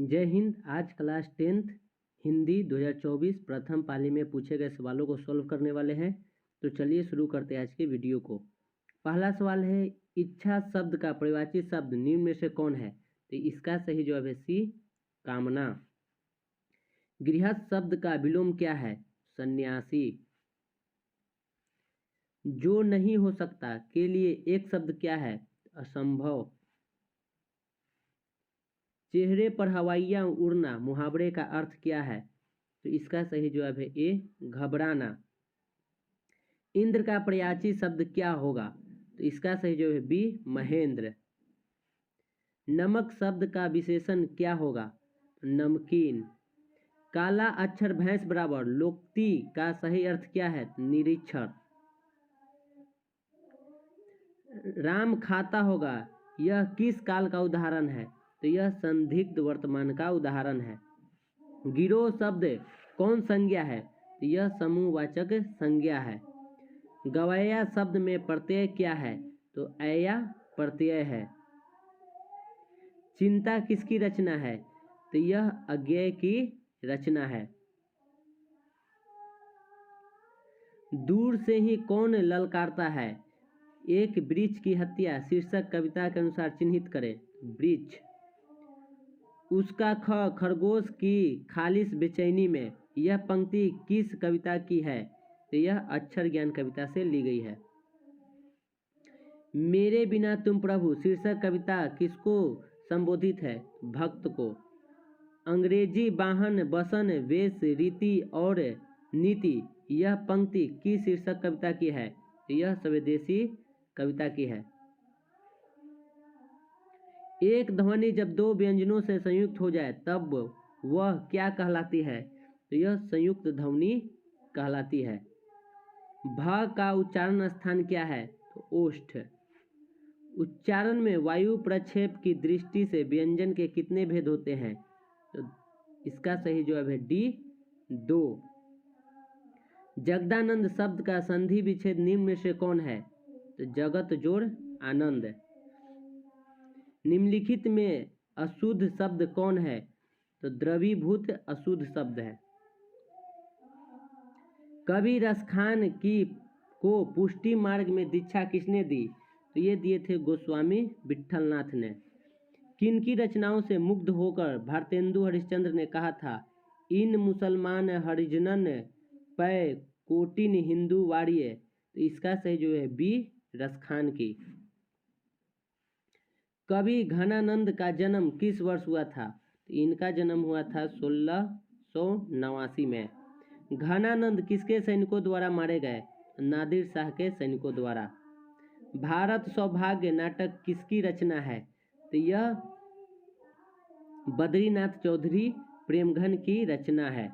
जय हिंद। आज class 10th Hindi 2024 प्रथम पाली में पूछे गए सवालों को सॉल्व करने वाले हैं। तो चलिए शुरू करते हैं आज की वीडियो को। पहला सवाल है, इच्छा शब्द का परिवाची शब्द निम्न में से कौन है? तो इसका सही जवाब है सी, कामना। गृहस्थ शब्द का विलोम क्या है? सन्यासी। जो नहीं हो सकता के लिए एक शब्द क्या है? असंभव। चेहरे पर हवाइयाँ उड़ना मुहावरे का अर्थ क्या है? तो इसका सही जवाब है ए, घबराना। इंद्र का पर्यायवाची शब्द क्या होगा? तो इसका सही जवाब है बी, महेंद्र। नमक शब्द का विशेषण क्या होगा? नमकीन। काला अक्षर भैंस बराबर लोक्ति का सही अर्थ क्या है? निरीक्षण। राम खाता होगा यह किस काल का उदाहरण है? तो यह संदिग्ध वर्तमान का उदाहरण है। गिरोह शब्द कौन संज्ञा है? तो यह समूहवाचक संज्ञा है। गवैया शब्द में प्रत्यय क्या है? तो ऐया प्रत्यय है। चिंता किसकी रचना है? तो यह अज्ञेय की रचना है। दूर से ही कौन ललकारता है? एक वृक्ष की हत्या शीर्षक कविता के अनुसार चिन्हित करें। वृक्ष। उसका खरगोश की खालिश बेचैनी में, यह पंक्ति किस कविता की है? तो यह अक्षर ज्ञान कविता से ली गई है। मेरे बिना तुम प्रभु शीर्षक कविता किसको संबोधित है? भक्त को। अंग्रेजी वाहन बसन वेश रीति और नीति, यह पंक्ति किस शीर्षक कविता की है? यह स्वदेशी कविता की है। एक ध्वनि जब दो व्यंजनों से संयुक्त हो जाए तब वह क्या कहलाती है? तो यह संयुक्त ध्वनि कहलाती है। भ का उच्चारण स्थान क्या है? तो ओष्ठ। उच्चारण में वायु प्रक्षेप की दृष्टि से व्यंजन के कितने भेद होते हैं? तो इसका सही जवाब है डी, 2। जगदानंद शब्द का संधि विच्छेद निम्न में से कौन है? तो जगत जोड़ आनंद। निम्नलिखित में अशुद्ध शब्द कौन है? तो द्रवीभूत अशुद्ध शब्द है। कवि रसखान की को पुष्टि मार्ग में दीक्षा किसने दी? तो ये दिए थे गोस्वामी विट्ठलनाथ ने। किनकी रचनाओं से मुग्ध होकर भारतेंदु हरिश्चंद्र ने कहा था, इन मुसलमान हरिजनन पै कोटिन हिंदू वाड़िये? तो इसका सही जो है बी, रसखान की। कवि घनानंद का जन्म किस वर्ष हुआ था? तो इनका जन्म हुआ था 1689 में। घनानंद किसके सैनिकों द्वारा मारे गए? नादिर शाह के सैनिकों द्वारा। भारत सौभाग्य नाटक किसकी रचना है? तो यह बद्रीनाथ चौधरी प्रेमघन की रचना है।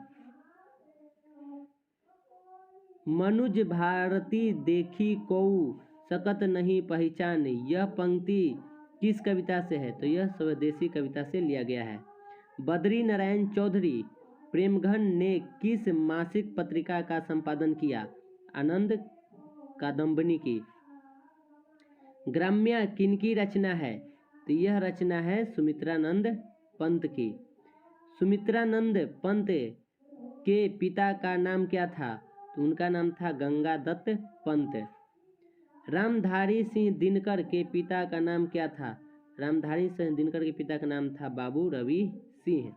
मनुज भारती देखी कोऊ सकत नहीं पहचान, यह पंक्ति किस कविता से है? तो यह स्वदेशी कविता से लिया गया है। बद्री नारायण चौधरी प्रेमघन ने किस मासिक पत्रिका का संपादन किया? आनंद कादम्बिनी की। ग्राम्या किनकी रचना है? तो यह रचना है सुमित्रानंद पंत की। सुमित्रानंद पंत के पिता का नाम क्या था? तो उनका नाम था गंगादत्त पंत। रामधारी सिंह दिनकर के पिता का नाम क्या था? रामधारी सिंह दिनकर के पिता का नाम था बाबू रवि सिंह।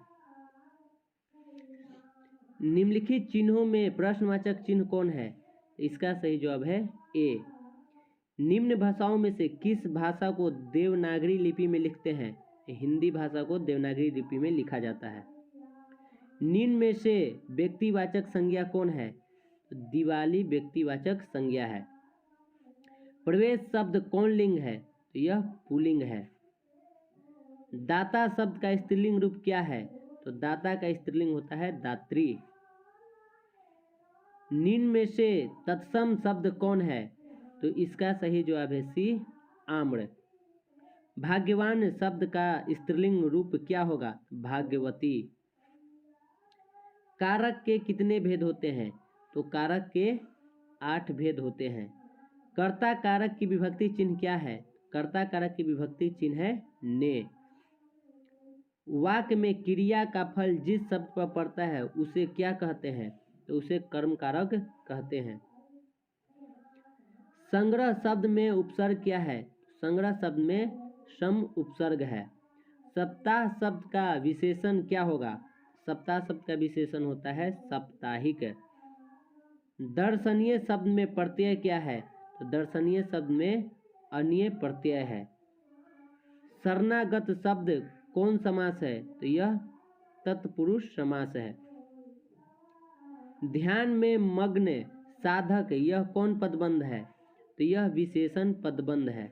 निम्नलिखित चिन्हों में प्रश्नवाचक चिन्ह कौन है? इसका सही जवाब है ए। निम्न भाषाओं में से किस भाषा को देवनागरी लिपि में लिखते हैं? हिंदी भाषा को देवनागरी लिपि में लिखा जाता है। निम्न में से व्यक्तिवाचक संज्ञा कौन है? दिवाली व्यक्तिवाचक संज्ञा है। प्रवेश शब्द कौन लिंग है? तो यह पुल्लिंग है। दाता शब्द का स्त्रीलिंग रूप क्या है? तो दाता का स्त्रीलिंग होता है दात्री। निम्न में से तत्सम शब्द कौन है? तो इसका सही जवाब है सी, आम्र। भाग्यवान शब्द का स्त्रीलिंग रूप क्या होगा? भाग्यवती। कारक के कितने भेद होते हैं? तो कारक के 8 भेद होते हैं। कर्ता कारक की विभक्ति चिन्ह क्या है? कर्ता कारक की विभक्ति चिन्ह है ने। वाक्य में क्रिया का फल जिस शब्द पर पड़ता है उसे क्या कहते हैं? तो उसे कर्म कारक कहते हैं। संग्रह शब्द में उपसर्ग क्या है? संग्रह शब्द में सम उपसर्ग है। सप्ताह शब्द का विशेषण क्या होगा? सप्ताह शब्द का विशेषण होता है साप्ताहिक। दर्शनीय शब्द में प्रत्यय क्या है? तो दर्शनीय शब्द में अन्य प्रत्यय है। शरणागत शब्द कौन समास है? तो यह तत्पुरुष समास है। ध्यान में मग्न साधक यह कौन पदबंध है? तो यह विशेषण पदबंध है।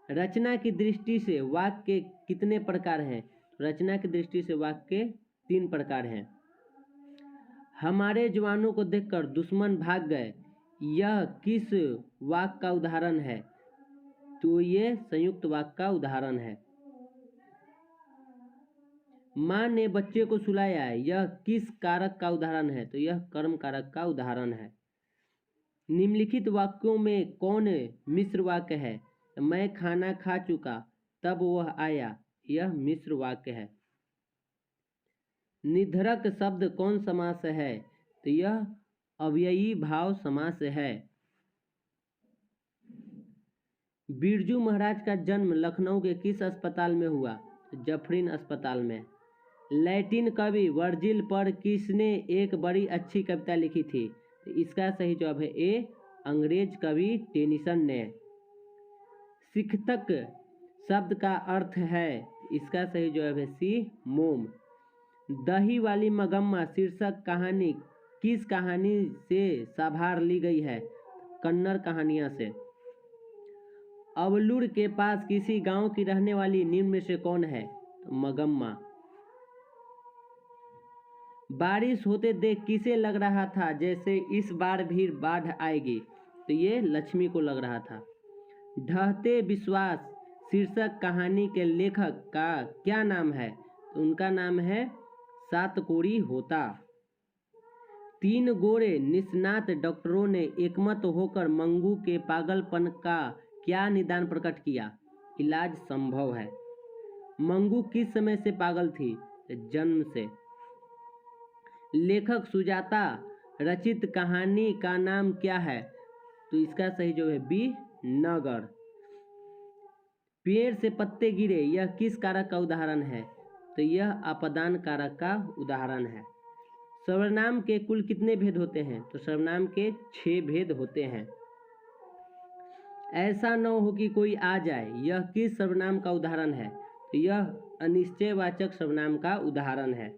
रचना की दृष्टि से वाक्य के कितने प्रकार हैं? रचना की दृष्टि से वाक्य के 3 प्रकार हैं। हमारे जवानों को देखकर दुश्मन भाग गए, यह किस वाक्य का उदाहरण है? तो ये संयुक्त वाक्य का उदाहरण है। माँ ने बच्चे को सुलाया, यह किस कारक का उदाहरण है? तो यह कर्म कारक का उदाहरण है। निम्नलिखित वाक्यों में कौन मिश्र वाक्य है? मैं खाना खा चुका तब वह आया, यह मिश्र वाक्य है। निधरक शब्द कौन समास है? तो यह अव्ययी भाव समास है। बिरजू महाराज का जन्म लखनऊ के किस अस्पताल में हुआ? जफरीन अस्पताल में। लैटिन कवि वर्जिल पर किसने एक बड़ी अच्छी कविता लिखी थी? तो इसका सही जवाब है ए, अंग्रेज कवि टेनिसन ने। शिक्षक शब्द का अर्थ है? इसका सही जवाब है सी, मोम। दही वाली मगम्मा शीर्षक कहानी किस कहानी से संभार ली गई है? कन्नड़ कहानियां से। अवलूर के पास किसी गांव की रहने वाली निम्न में से कौन है? तो मगम्मा। बारिश होते देख किसे लग रहा था जैसे इस बार भी बाढ़ आएगी? तो ये लक्ष्मी को लग रहा था। ढहते विश्वास शीर्षक कहानी के लेखक का क्या नाम है? तो उनका नाम है सातकोड़ी होता। 3 गोरे निष्णात डॉक्टरों ने एकमत होकर मंगू के पागलपन का क्या निदान प्रकट किया? इलाज संभव है। मंगू किस समय से पागल थी? जन्म से। लेखक सुजाता रचित कहानी का नाम क्या है? तो इसका सही जो है बी, नगर। पेड़ से पत्ते गिरे यह किस कारक का उदाहरण है? तो यह अपदान कारक का उदाहरण है। सर्वनाम के कुल कितने भेद होते हैं? तो सर्वनाम के 6 भेद होते हैं। ऐसा न हो कि कोई आ जाए यह किस सर्वनाम का उदाहरण है? तो यह अनिश्चयवाचक सर्वनाम का उदाहरण है।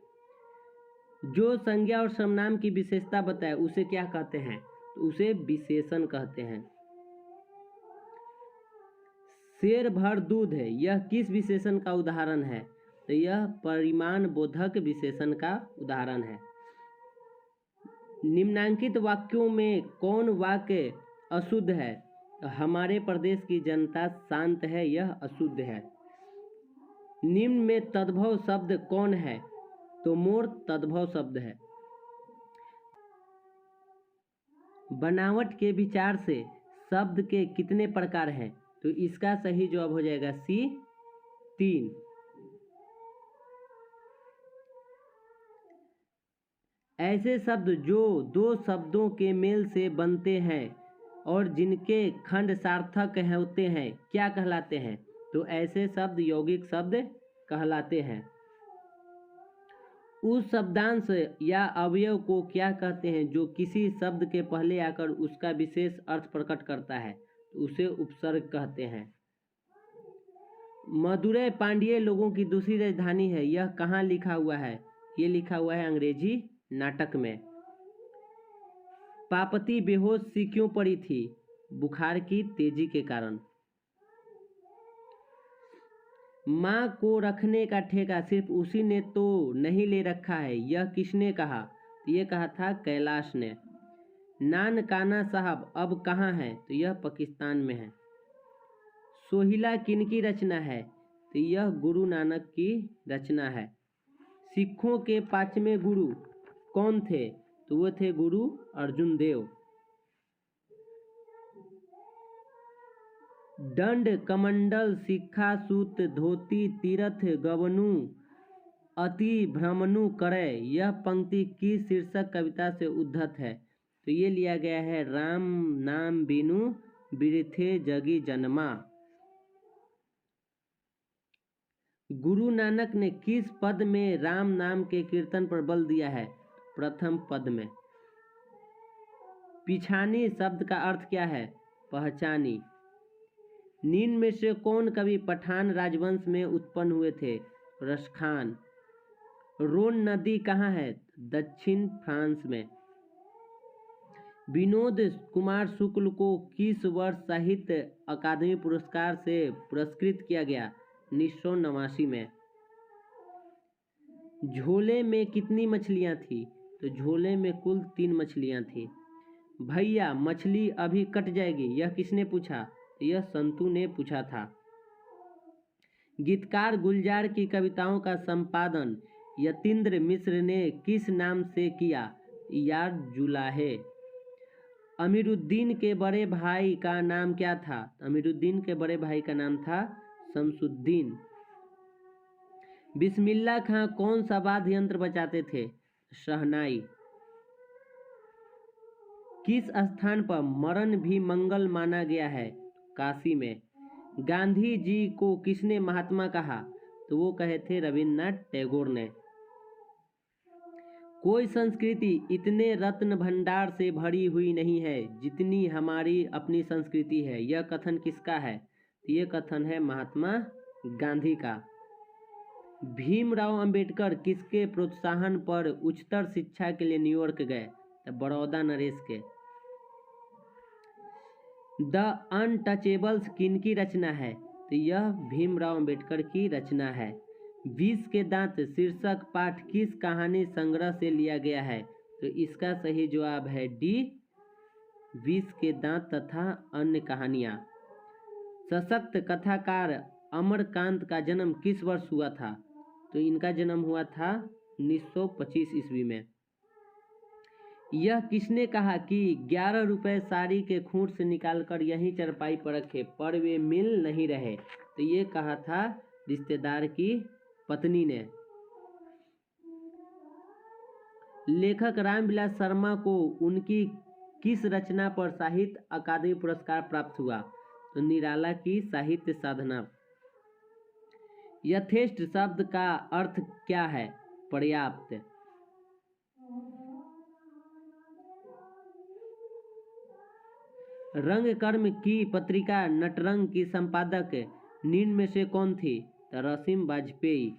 जो संज्ञा और सर्वनाम की विशेषता बताए उसे क्या कहते हैं? तो उसे विशेषण कहते हैं। शेर भर दूध है यह किस विशेषण का उदाहरण है? तो यह परिमाण बोधक विशेषण का उदाहरण है। निम्नांकित वाक्यों में कौन वाक्य अशुद्ध है? तो हमारे प्रदेश की जनता शांत है, यह अशुद्ध है। निम्न में तद्भव शब्द कौन है? तो मोर तद्भव शब्द है। बनावट के विचार से शब्द के कितने प्रकार हैं? तो इसका सही जवाब हो जाएगा सी, 3। ऐसे शब्द जो 2 शब्दों के मेल से बनते हैं और जिनके खंड सार्थक होते हैं क्या कहलाते हैं? तो ऐसे शब्द यौगिक शब्द कहलाते हैं। उस शब्दांश या अवयव को क्या कहते हैं जो किसी शब्द के पहले आकर उसका विशेष अर्थ प्रकट करता है? तो उसे उपसर्ग कहते हैं। मदुरै पांड्य लोगों की दूसरी राजधानी है, यह कहाँ लिखा हुआ है? ये लिखा हुआ है अंग्रेजी नाटक में। पापती बेहोश सी क्यों पड़ी थी? बुखार की तेजी के कारण। माँ को रखने का ठेका सिर्फ उसी ने तो नहीं ले रखा है, यह किसने कहा? ये कहा था कैलाश ने। नानकाना साहब अब कहाँ है? तो यह पाकिस्तान में है। सोहिला किनकी रचना है? तो यह गुरु नानक की रचना है। सिखों के 5वें गुरु कौन थे? तो वो थे गुरु अर्जुन देव। दंड कमंडल शिखा सूत धोती तीर्थ गवनु अति भ्रमनु करे, यह पंक्ति किस शीर्षक कविता से उद्धत है? तो ये लिया गया है राम नाम बिनु बिरथे जगी जन्मा। गुरु नानक ने किस पद में राम नाम के कीर्तन पर बल दिया है? प्रथम पद में। पिछानी शब्द का अर्थ क्या है? पहचानी। निम्न में से कौन कवि पठान राजवंश में उत्पन्न हुए थे? रसखान। रोन नदी कहाँ है? दक्षिण फ्रांस में। विनोद कुमार शुक्ल को किस वर्ष साहित्य अकादमी पुरस्कार से पुरस्कृत किया गया? 1989 में। झोले में कितनी मछलियां थी? तो झोले में कुल 3 मछलियां थी। भैया मछली अभी कट जाएगी, यह किसने पूछा? यह संतू ने पूछा था। गीतकार गुलजार की कविताओं का संपादन यतीन्द्र मिश्र ने किस नाम से किया? यार जुलाहे। अमीरुद्दीन के बड़े भाई का नाम क्या था? अमीरुद्दीन के बड़े भाई का नाम था शमसुद्दीन। बिस्मिल्लाह खां कौन सा वाद्य यंत्र बजाते थे? शहनाई। किस स्थान पर मरण भी मंगल माना गया है? काशी में। गांधी जी को किसने महात्मा कहा? तो वो कहे थे रविन्द्रनाथ टैगोर ने। कोई संस्कृति इतने रत्न भंडार से भरी हुई नहीं है जितनी हमारी अपनी संस्कृति है, यह कथन किसका है? ये कथन है महात्मा गांधी का। भीमराव अंबेडकर किसके प्रोत्साहन पर उच्चतर शिक्षा के लिए न्यूयॉर्क गए? तो बड़ौदा नरेश के। द अनटचेबल्स किनकी रचना है? तो यह भीमराव अंबेडकर की रचना है। विष के दांत शीर्षक पाठ किस कहानी संग्रह से लिया गया है? तो इसका सही जवाब है डी, विष के दांत तथा अन्य कहानियां। सशक्त कथाकार अमरकांत का जन्म किस वर्ष हुआ था? तो इनका जन्म हुआ था 1925 ईस्वी में। यह किसने कहा कि 11 रुपए साड़ी के खूंट से निकालकर यहीं चरपाई पर रखे पर वे मिल नहीं रहे? तो ये कहा था रिश्तेदार की पत्नी ने। लेखक रामविलास शर्मा को उनकी किस रचना पर साहित्य अकादमी पुरस्कार प्राप्त हुआ? तो निराला की साहित्य साधना। यथेष्ट शब्द का अर्थ क्या है? पर्याप्त। रंगकर्म की पत्रिका नटरंग की संपादक निम्न में से कौन थी? तो रसीम वाजपेयी।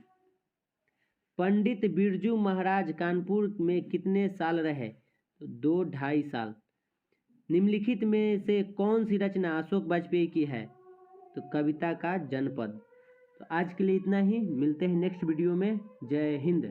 पंडित बिरजू महाराज कानपुर में कितने साल रहे? तो 2-2.5 साल। निम्नलिखित में से कौन सी रचना अशोक वाजपेयी की है? तो कविता का जनपद। तो आज के लिए इतना ही, मिलते हैं नेक्स्ट वीडियो में। जय हिंद।